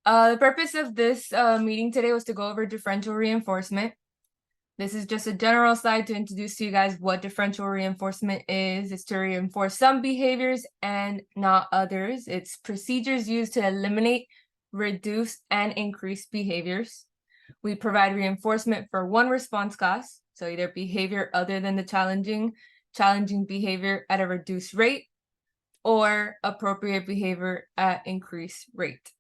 The purpose of this meeting today was to go over differential reinforcement. This is just a general slide to introduce to you guys what differential reinforcement is. It's to reinforce some behaviors and not others. It's procedures used to eliminate, reduce, and increase behaviors. We provide reinforcement for one response class, so either behavior other than the challenging behavior at a reduced rate, or appropriate behavior at increased rate.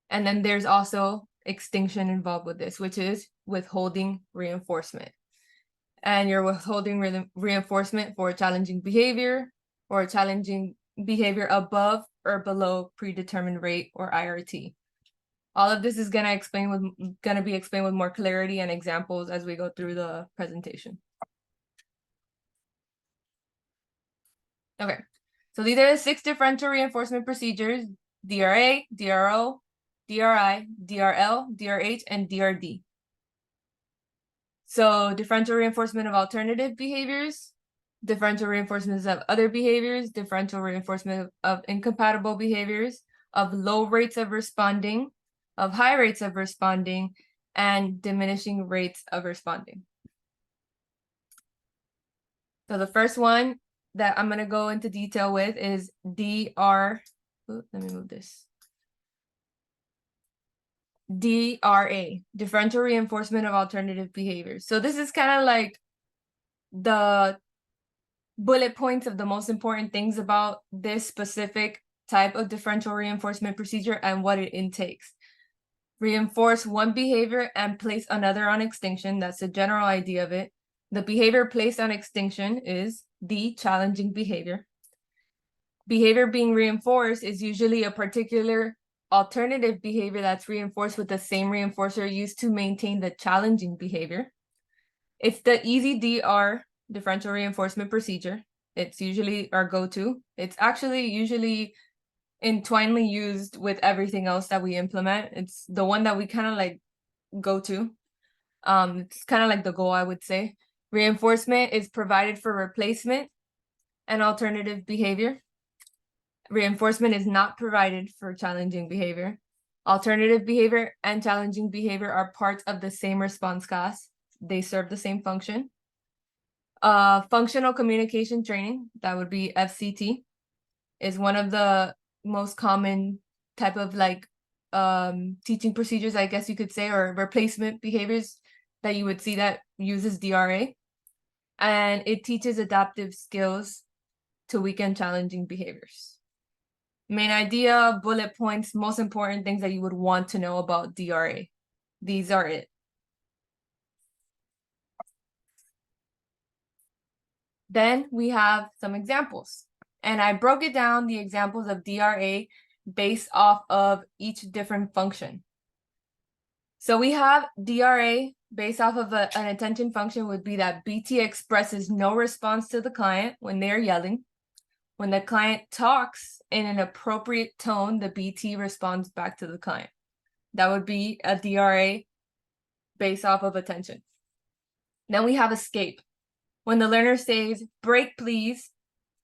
And then there's also extinction involved with this, which is withholding reinforcement. And you're withholding reinforcement for challenging behavior or challenging behavior above or below predetermined rate or IRT. All of this is gonna be explained with more clarity and examples as we go through the presentation. Okay, so these are the 6 differential reinforcement procedures: DRA, DRO, DRI, DRL, DRH, and DRD. So differential reinforcement of alternative behaviors, differential reinforcements of other behaviors, differential reinforcement of incompatible behaviors, of low rates of responding, of high rates of responding, and diminishing rates of responding. So the first one that I'm going to go into detail with is DRA, differential reinforcement of alternative behaviors. So this is kind of like the bullet points of the most important things about this specific type of differential reinforcement procedure and what it intakes. Reinforce one behavior and place another on extinction. That's the general idea of it. The behavior placed on extinction is the challenging behavior. Behavior being reinforced is usually a particular alternative behavior that's reinforced with the same reinforcer used to maintain the challenging behavior. It's the easy DR, differential reinforcement procedure. It's usually our go-to. It's actually usually entwinedly used with everything else that we implement. It's the one that we kind of like go to. It's kind of like the goal, I would say. Reinforcement is provided for replacement and alternative behavior. Reinforcement is not provided for challenging behavior. Alternative behavior and challenging behavior are parts of the same response class. They serve the same function. Functional communication training, that would be FCT, is one of the most common type of like teaching procedures, I guess you could say, or replacement behaviors that you would see that uses DRA. And it teaches adaptive skills to weaken challenging behaviors. Main idea, bullet points, most important things that you would want to know about DRA. These are it. Then we have some examples. And I broke it down, the examples of DRA, based off of each different function. So we have DRA based off of an attention function would be that BT expresses no response to the client when they're yelling. When the client talks in an appropriate tone, the BT responds back to the client. That would be a DRA based off of attention. Then we have escape. When the learner says, "break please,"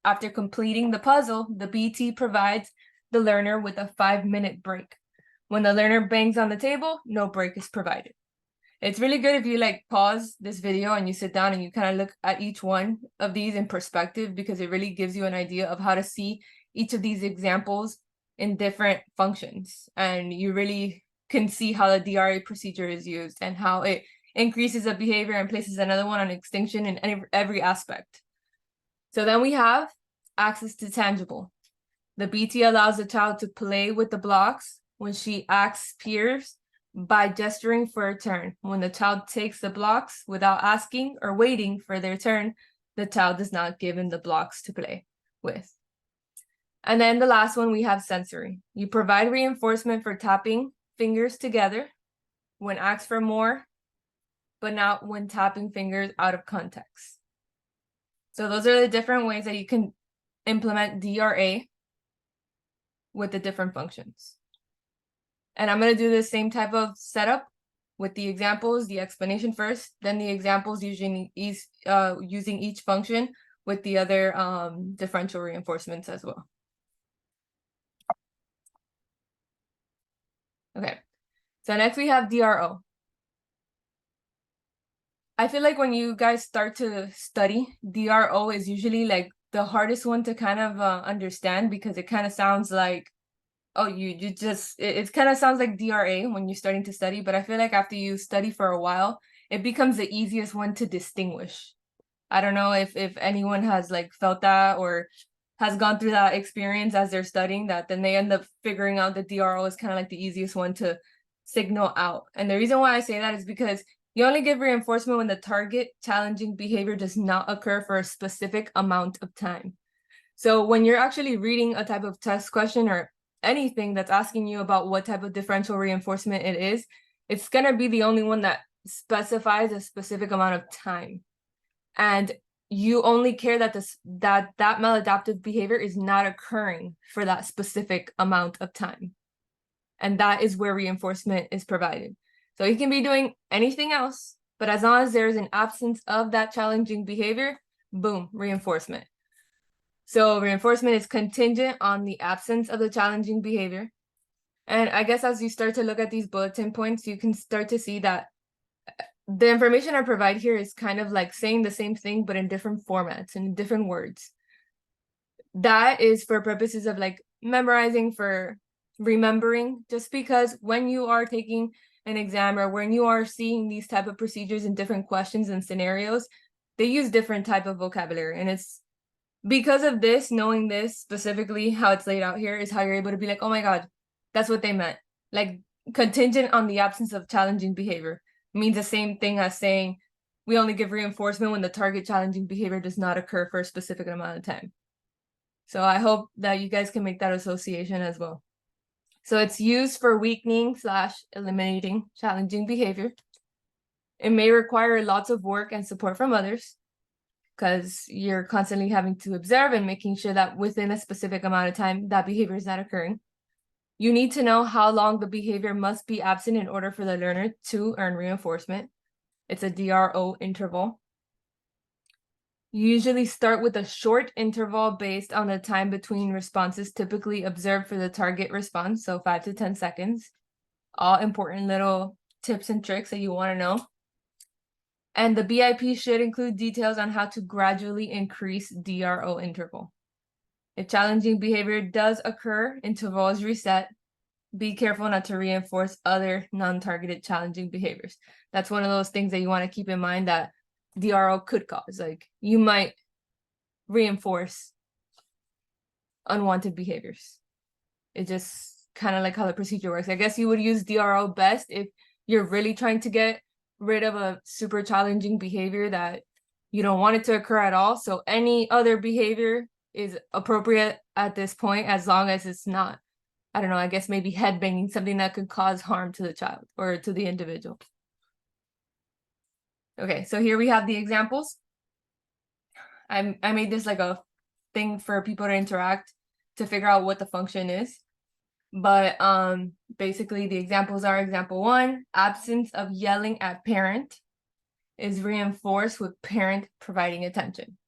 after completing the puzzle, the BT provides the learner with a 5-minute break. When the learner bangs on the table, no break is provided. It's really good if you like pause this video and you sit down and you kind of look at each one of these in perspective, because it really gives you an idea of how to see each of these examples in different functions. And you really can see how the DRA procedure is used and how it increases a behavior and places another one on extinction in every aspect. So then we have access to tangible. The BT allows the child to play with the blocks when she asks peers by gesturing for a turn. When the child takes the blocks without asking or waiting for their turn, the child is not given the blocks to play with. And then the last one, we have sensory. You provide reinforcement for tapping fingers together when asked for more, but not when tapping fingers out of context. So those are the different ways that you can implement DRA with the different functions. And I'm going to do the same type of setup with the examples, the explanation first, then the examples using each function with the other differential reinforcements as well. Okay, so next we have DRO. I feel like when you guys start to study, DRO is usually like the hardest one to kind of understand, because it kind of sounds like, oh, you just, it kind of sounds like DRA when you're starting to study, but I feel like after you study for a while, it becomes the easiest one to distinguish. I don't know if anyone has like felt that or has gone through that experience as they're studying, that then they end up figuring out that DRO is kind of like the easiest one to signal out. And the reason why I say that is because you only give reinforcement when the target challenging behavior does not occur for a specific amount of time. So when you're actually reading a type of test question or anything that's asking you about what type of differential reinforcement it is, it's going to be the only one that specifies a specific amount of time. And you only care that that maladaptive behavior is not occurring for that specific amount of time. And that is where reinforcement is provided. So you can be doing anything else, but as long as there's an absence of that challenging behavior, boom, reinforcement. So reinforcement is contingent on the absence of the challenging behavior. And I guess as you start to look at these bulletin points, you can start to see that the information I provide here is kind of like saying the same thing, but in different formats and different words. That is for purposes of like memorizing, for remembering, just because when you are taking an exam or when you are seeing these type of procedures in different questions and scenarios, they use different type of vocabulary. And it's because of this, knowing this specifically, how it's laid out here is how you're able to be like, oh my God, that's what they meant. Like contingent on the absence of challenging behavior means the same thing as saying we only give reinforcement when the target challenging behavior does not occur for a specific amount of time. So I hope that you guys can make that association as well. So it's used for weakening / eliminating challenging behavior. It may require lots of work and support from others, because you're constantly having to observe and making sure that within a specific amount of time that behavior is not occurring. You need to know how long the behavior must be absent in order for the learner to earn reinforcement. It's a DRO interval. You usually start with a short interval based on the time between responses typically observed for the target response, so 5 to 10 seconds. All important little tips and tricks that you want to know. And the BIP should include details on how to gradually increase DRO interval. If challenging behavior does occur, interval is reset. Be careful not to reinforce other non-targeted challenging behaviors. That's one of those things that you want to keep in mind that DRO could cause. Like you might reinforce unwanted behaviors. It just kind of like how the procedure works. I guess you would use DRO best if you're really trying to get rid of a super challenging behavior that you don't want it to occur at all. So any other behavior is appropriate at this point, as long as it's not, I don't know, I guess maybe headbanging, something that could cause harm to the child or to the individual. Okay, so here we have the examples. I made this like a thing for people to interact to figure out what the function is. But basically the examples are: example 1, absence of yelling at parent is reinforced with parent providing attention.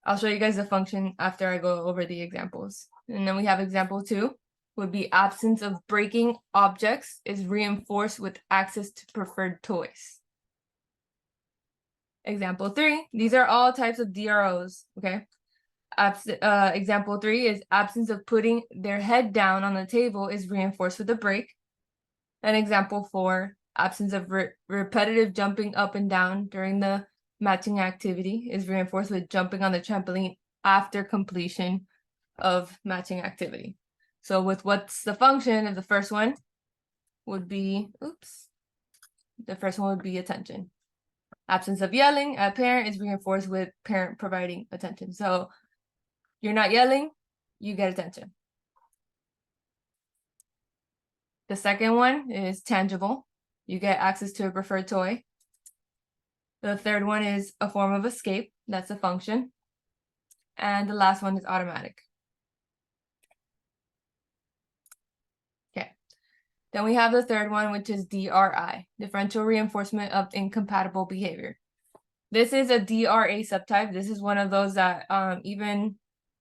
I'll show you guys the function after I go over the examples. And then we have example 2, would be absence of breaking objects is reinforced with access to preferred toys. Example 3, these are all types of DROs, okay? Example 3 is absence of putting their head down on the table is reinforced with a break. And example 4, absence of repetitive jumping up and down during the matching activity is reinforced with jumping on the trampoline after completion of matching activity. So with what's the function of the first one would be, the first one would be attention. Absence of yelling at parent is reinforced with parent providing attention. So you're not yelling, you get attention. The second one is tangible. You get access to a preferred toy. The third one is a form of escape. That's a function. And the last one is automatic. Okay. Then we have the third one, which is DRI, differential reinforcement of incompatible behavior. This is a DRA subtype. This is one of those that even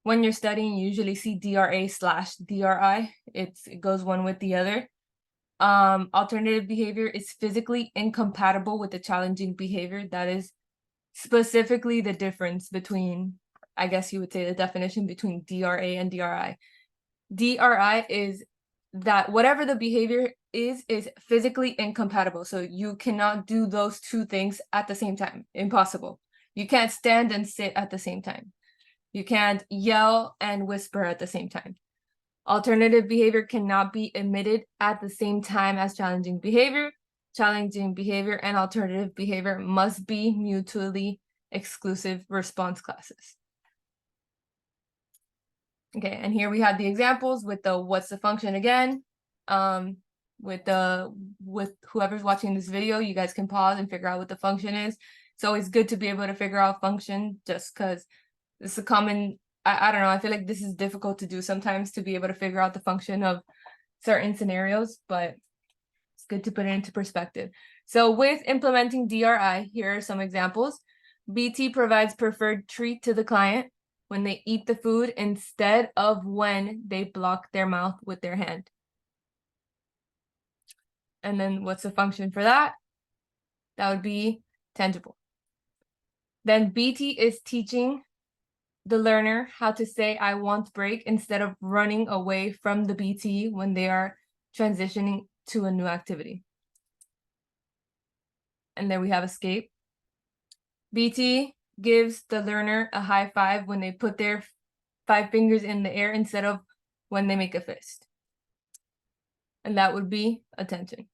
when you're studying, you usually see DRA/DRI. It goes one with the other. Alternative behavior is physically incompatible with the challenging behavior. That is specifically the difference between, I guess you would say, the definition between DRA and DRI. DRI is that whatever the behavior is physically incompatible. So you cannot do those two things at the same time. Impossible. You can't stand and sit at the same time. You can't yell and whisper at the same time. Alternative behavior cannot be emitted at the same time as challenging behavior. Challenging behavior and alternative behavior must be mutually exclusive response classes. Okay, and here we have the examples with the what's the function again. With whoever's watching this video, you guys can pause and figure out what the function is. It's always good to be able to figure out function, just because it's a common, I don't know, I feel like this is difficult to do sometimes, to be able to figure out the function of certain scenarios, but it's good to put it into perspective. So with implementing DRI, here are some examples. BT provides preferred treat to the client when they eat the food instead of when they block their mouth with their hand. And then what's the function for that? That would be tangible. Then BT is teaching the learner how to say I want break instead of running away from the BT when they are transitioning to a new activity. And then we have escape. BT gives the learner a high five when they put their 5 fingers in the air instead of when they make a fist. And that would be attention.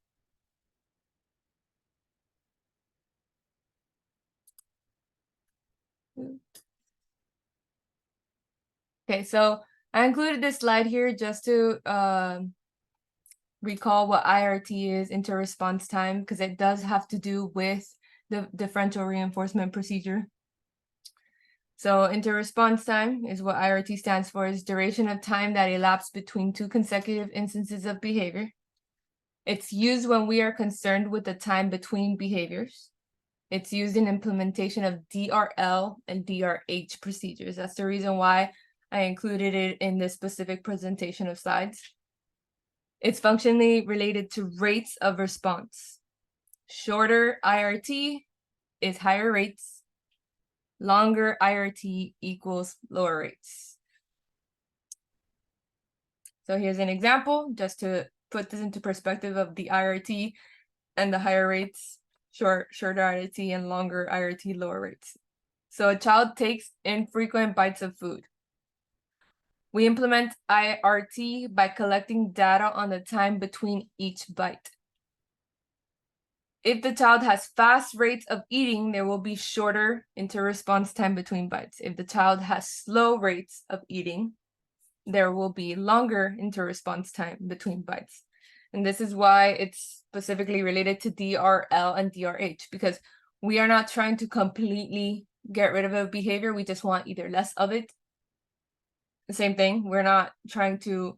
Okay, so I included this slide here just to recall what IRT is, inter-response time, because it does have to do with the differential reinforcement procedure. So inter-response time is what IRT stands for, is duration of time that elapsed between 2 consecutive instances of behavior. It's used when we are concerned with the time between behaviors. It's used in implementation of DRL and DRH procedures. That's the reason why I included it in this specific presentation of slides. It's functionally related to rates of response. Shorter IRT is higher rates. Longer IRT equals lower rates. So here's an example, just to put this into perspective of the IRT and the higher rates, shorter IRT and longer IRT, lower rates. So a child takes infrequent bites of food. We implement IRT by collecting data on the time between each bite. If the child has fast rates of eating, there will be shorter inter-response time between bites. If the child has slow rates of eating, there will be longer inter-response time between bites. And this is why it's specifically related to DRL and DRH, because we are not trying to completely get rid of a behavior. We just want either less of it. The same thing, we're not trying to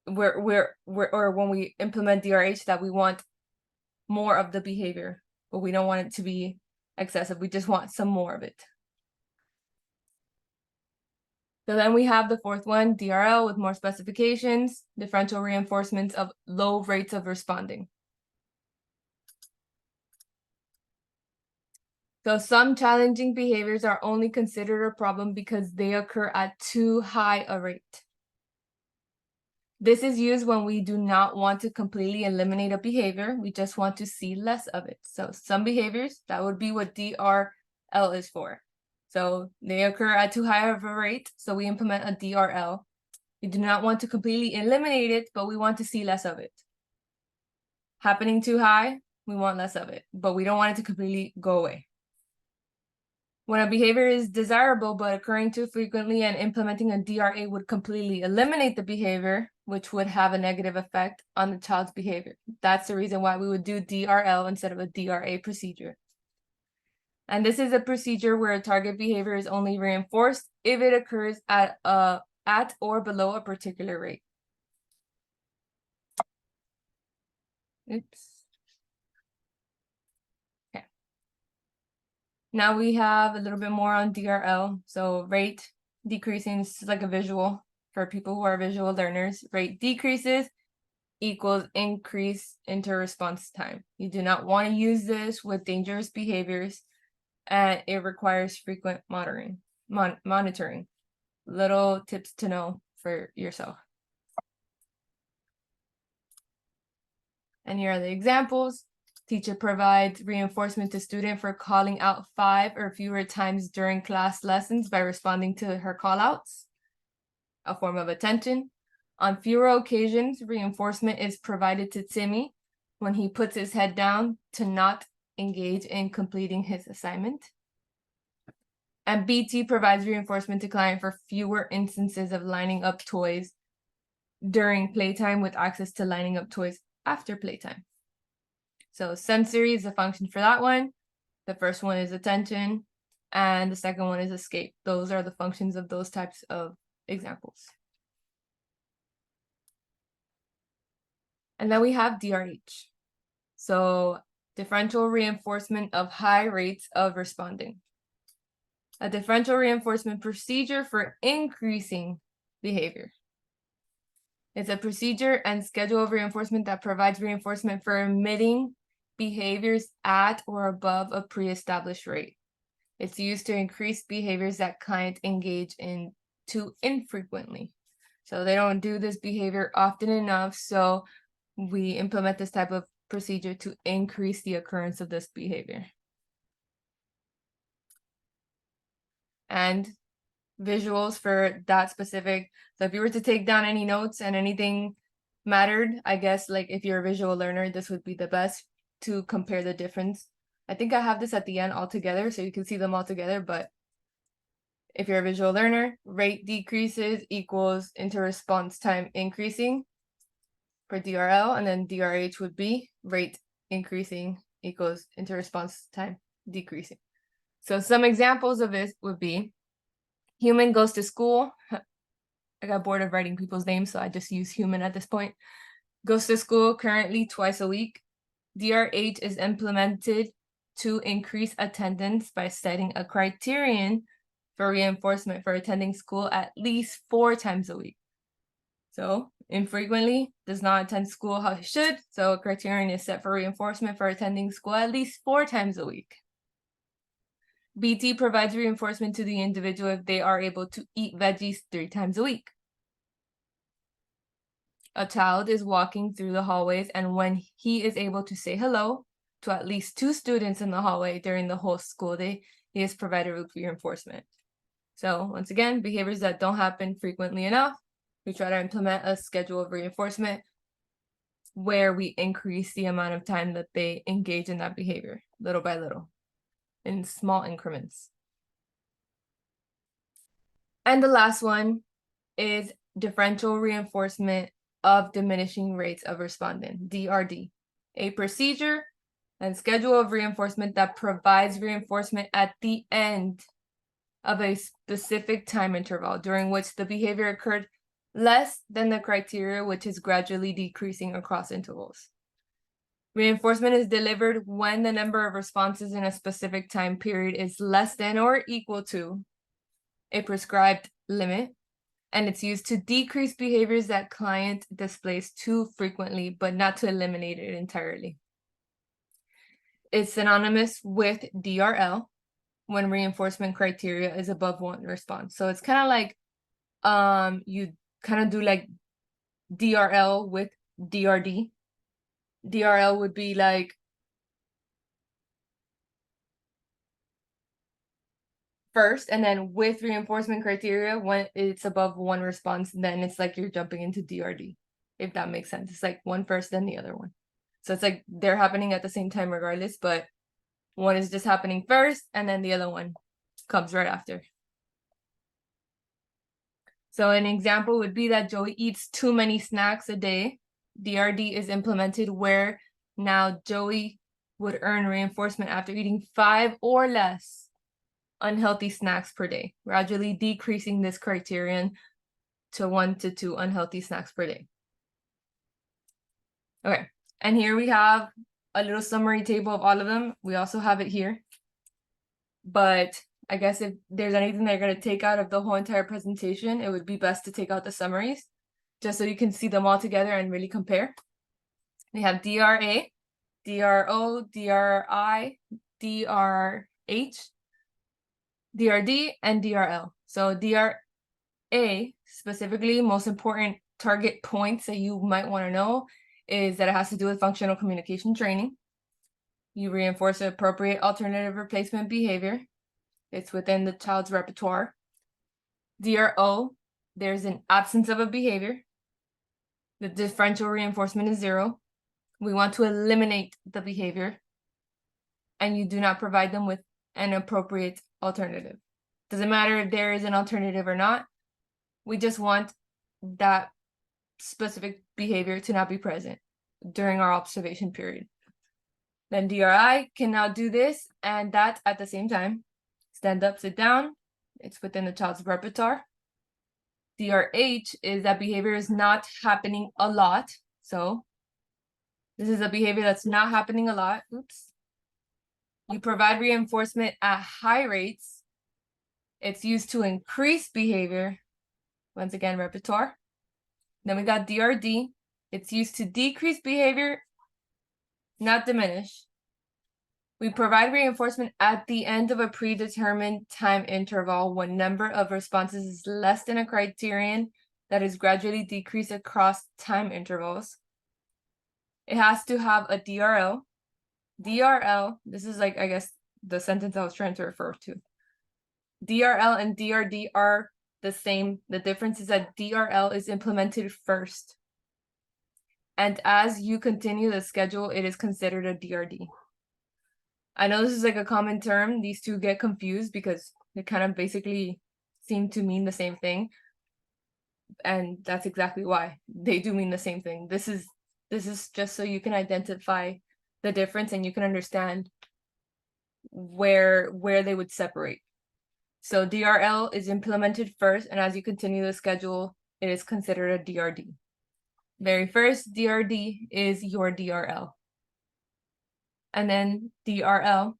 or when we implement DRH, that we want more of the behavior, but we don't want it to be excessive. We just want some more of it. So then we have the fourth one, DRL, with more specifications, differential reinforcements of low rates of responding. So some challenging behaviors are only considered a problem because they occur at too high a rate. This is used when we do not want to completely eliminate a behavior. We just want to see less of it. So some behaviors, that would be what DRL is for. So they occur at too high of a rate, so we implement a DRL. We do not want to completely eliminate it, but we want to see less of it. Happening too high, we want less of it, but we don't want it to completely go away. When a behavior is desirable but occurring too frequently, and implementing a DRA would completely eliminate the behavior, which would have a negative effect on the child's behavior. That's the reason why we would do DRL instead of a DRA procedure. And this is a procedure where a target behavior is only reinforced if it occurs at or below a particular rate. Oops. Okay. Now we have a little bit more on DRL. So rate decreasing, this is like a visual for people who are visual learners. Rate decreases equals increase inter-response time. You do not want to use this with dangerous behaviors, and it requires frequent monitoring. Little tips to know for yourself. And here are the examples. Teacher provides reinforcement to student for calling out 5 or fewer times during class lessons by responding to her callouts, a form of attention. On fewer occasions, reinforcement is provided to Timmy when he puts his head down to not engage in completing his assignment. And BT provides reinforcement to client for fewer instances of lining up toys during playtime with access to lining up toys after playtime. So sensory is the function for that one. The first one is attention, and the second one is escape. Those are the functions of those types of examples. And then we have DRH. So differential reinforcement of high rates of responding. A differential reinforcement procedure for increasing behavior. It's a procedure and schedule of reinforcement that provides reinforcement for emitting behaviors at or above a pre-established rate. It's used to increase behaviors that clients engage in too infrequently. So they don't do this behavior often enough, so we implement this type of procedure to increase the occurrence of this behavior. And visuals for that specific. So if you were to take down any notes and anything mattered, I guess like if you're a visual learner, this would be the best to compare the difference. I think I have this at the end all together so you can see them all together, but if you're a visual learner, rate decreases equals inter-response time increasing for DRL, and then DRH would be rate increasing equals inter-response time decreasing. So some examples of this would be human goes to school. I got bored of writing people's names, so I just use human at this point. Goes to school currently twice a week. DRH is implemented to increase attendance by setting a criterion for reinforcement for attending school at least 4 times a week. So infrequently does not attend school how he should, so a criterion is set for reinforcement for attending school at least 4 times a week. BT provides reinforcement to the individual if they are able to eat veggies 3 times a week. A child is walking through the hallways, and when he is able to say hello to at least 2 students in the hallway during the whole school day, he is provided with reinforcement. So once again, behaviors that don't happen frequently enough, we try to implement a schedule of reinforcement where we increase the amount of time that they engage in that behavior, little by little, in small increments. And the last one is differential reinforcement of diminishing rates of responding, DRD, a procedure and schedule of reinforcement that provides reinforcement at the end of a specific time interval during which the behavior occurred less than the criteria, which is gradually decreasing across intervals. Reinforcement is delivered when the number of responses in a specific time period is less than or equal to a prescribed limit, and it's used to decrease behaviors that client displays too frequently, but not to eliminate it entirely. It's synonymous with DRL when reinforcement criteria is above 1 response. So it's kind of like you kind of do like DRL with DRD. DRL would be like first, and then with reinforcement criteria, when it's above 1 response, then it's like you're jumping into DRD, if that makes sense. It's like one first, then the other one. So it's like they're happening at the same time regardless, but one is just happening first, and then the other one comes right after. So an example would be that Joey eats too many snacks a day. DRD is implemented where now Joey would earn reinforcement after eating 5 or less unhealthy snacks per day, gradually decreasing this criterion to 1 to 2 unhealthy snacks per day. Okay, and here we have a little summary table of all of them. We also have it here. but I guess if there's anything they're going to take out of the whole entire presentation, it would be best to take out the summaries, just so you can see them all together and really compare. We have DRA, DRO, DRI, DRH, DRD, and DRL. So DRA, specifically, most important target points that you might want to know is that it has to do with functional communication training. You reinforce appropriate alternative replacement behavior. It's within the child's repertoire. DRO, there's an absence of a behavior. The differential reinforcement is 0. We want to eliminate the behavior, and you do not provide them with an appropriate alternative. Doesn't matter if there is an alternative or not. We just want that specific behavior to not be present during our observation period. Then DRI can now do this and that at the same time. Stand up, sit down. It's within the child's repertoire. DRH is that behavior is not happening a lot. So this is a behavior that's not happening a lot. Oops. You provide reinforcement at high rates. It's used to increase behavior. Once again, repertoire. Then we got DRD. It's used to decrease behavior, not diminish. We provide reinforcement at the end of a predetermined time interval when number of responses is less than a criterion that is gradually decreased across time intervals. It has to have a DRL. DRL, this is like, I guess, the sentence I was trying to refer to. DRL and DRD are the same. The difference is that DRL is implemented first. And as you continue the schedule, it is considered a DRD. I know this is like a common term. These two get confused because they kind of basically seem to mean the same thing. And that's exactly why. They do mean the same thing. This is just so you can identify the difference and you can understand where they would separate. So DRL is implemented first, and as you continue the schedule, it is considered a DRD. Very first DRD is your DRL. And then DRL,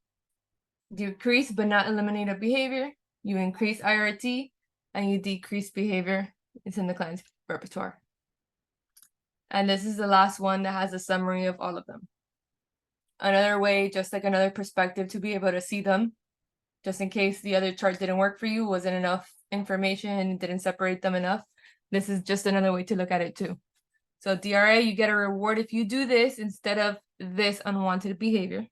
decrease but not eliminate a behavior. You increase IRT and you decrease behavior. It's in the client's repertoire. And this is the last one that has a summary of all of them. Another way, just like another perspective to be able to see them, just in case the other chart didn't work for you, wasn't enough information and didn't separate them enough. This is just another way to look at it too. So DRA, you get a reward if you do this instead of this unwanted behavior.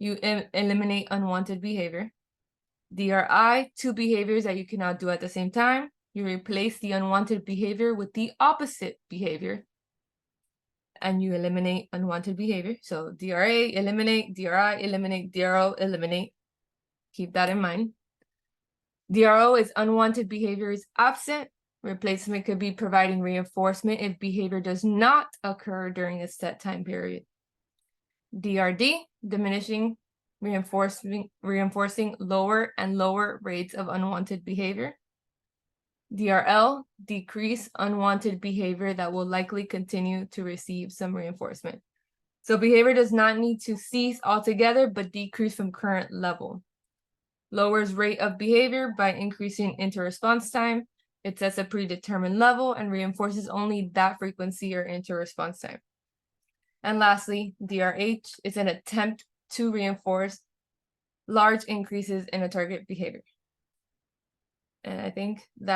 You eliminate unwanted behavior. DRI, 2 behaviors that you cannot do at the same time. You replace the unwanted behavior with the opposite behavior. And you eliminate unwanted behavior. So DRA, eliminate, DRI, eliminate, DRO, eliminate. Keep that in mind. DRO is unwanted behavior is absent. Replacement could be providing reinforcement if behavior does not occur during a set time period. DRD, diminishing, reinforcing lower and lower rates of unwanted behavior. DRL, decrease unwanted behavior that will likely continue to receive some reinforcement. So behavior does not need to cease altogether, but decrease from current level. Lowers rate of behavior by increasing inter-response time. It sets a predetermined level and reinforces only that frequency or inter-response time. And lastly, DRH is an attempt to reinforce large increases in a target behavior. And I think that